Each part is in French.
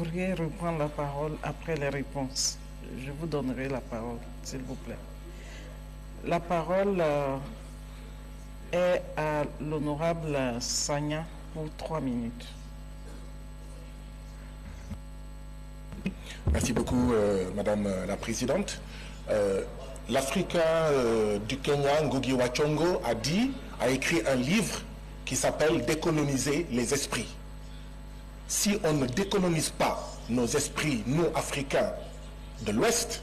pourriez reprendre la parole après les réponses. Je vous donnerai la parole, s'il vous plaît. La parole est à l'honorable Sagna pour 3 minutes. Merci beaucoup, Madame la Présidente. L'Africain du Kenya, Ngugi wa Thiong'o, a écrit un livre qui s'appelle « Décoloniser les esprits ». Si on ne décolonise pas nos esprits, nous, Africains de l'Ouest,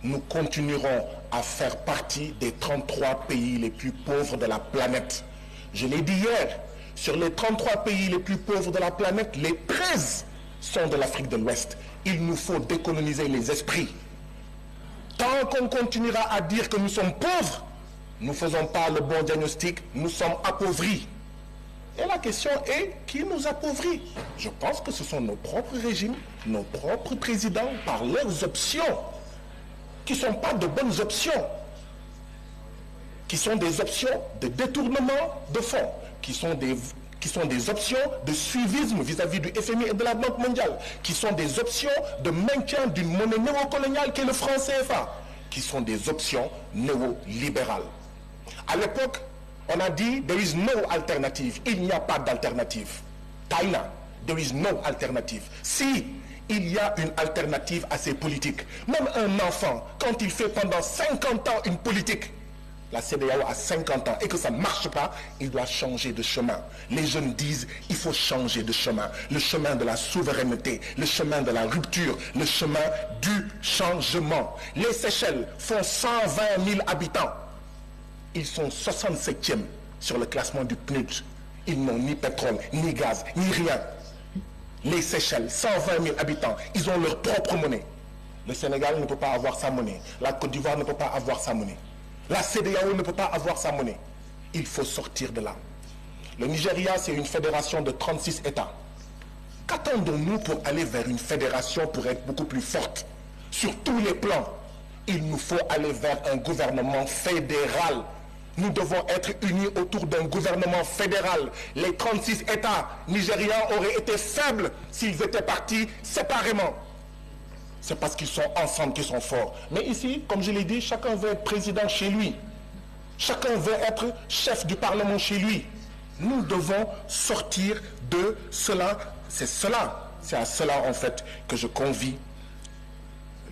nous continuerons à faire partie des 33 pays les plus pauvres de la planète. Je l'ai dit hier, sur les 33 pays les plus pauvres de la planète, les 13 sont de l'Afrique de l'Ouest. Il nous faut décoloniser les esprits. Tant qu'on continuera à dire que nous sommes pauvres, nous ne faisons pas le bon diagnostic, nous sommes appauvris. Et la question est, qui nous appauvrit? Je pense que ce sont nos propres régimes, nos propres présidents, par leurs options, qui ne sont pas de bonnes options, qui sont des options de détournement de fonds, qui sont des options de suivisme vis-à-vis du FMI et de la Banque mondiale, qui sont des options de maintien d'une monnaie néocoloniale qui est le franc CFA, qui sont des options néolibérales. À l'époque, on a dit « there is no alternative ». Il n'y a pas d'alternative. Taïna, there is no alternative. Si il y a une alternative à ces politiques, même un enfant, quand il fait pendant 50 ans une politique, la CEDEAO a 50 ans et que ça ne marche pas, il doit changer de chemin. Les jeunes disent il faut changer de chemin. Le chemin de la souveraineté, le chemin de la rupture, le chemin du changement. Les Seychelles font 120 000 habitants. Ils sont 67e sur le classement du PNUD. Ils n'ont ni pétrole, ni gaz, ni rien. Les Seychelles, 120 000 habitants, ils ont leur propre monnaie. Le Sénégal ne peut pas avoir sa monnaie. La Côte d'Ivoire ne peut pas avoir sa monnaie. La CEDEAO ne peut pas avoir sa monnaie. Il faut sortir de là. Le Nigeria, c'est une fédération de 36 États. Qu'attendons-nous pour aller vers une fédération pour être beaucoup plus forte? Sur tous les plans, il nous faut aller vers un gouvernement fédéral. Nous devons être unis autour d'un gouvernement fédéral. Les 36 États nigérians auraient été faibles s'ils étaient partis séparément. C'est parce qu'ils sont ensemble qu'ils sont forts. Mais ici, comme je l'ai dit, chacun veut être président chez lui. Chacun veut être chef du Parlement chez lui. Nous devons sortir de cela. C'est à cela en fait que je convie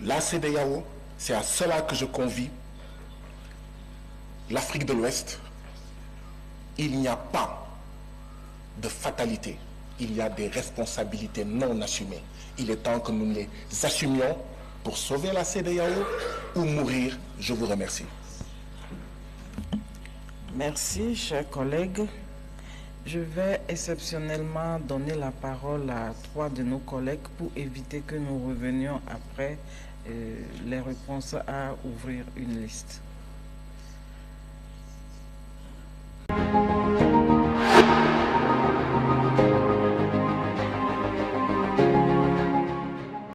la CEDEAO. C'est à cela que je convie l'Afrique de l'Ouest. Il n'y a pas de fatalité. Il y a des responsabilités non assumées. Il est temps que nous les assumions pour sauver la CEDEAO ou mourir. Je vous remercie. Merci, chers collègues. Je vais exceptionnellement donner la parole à 3 de nos collègues pour éviter que nous revenions après les réponses à ouvrir une liste.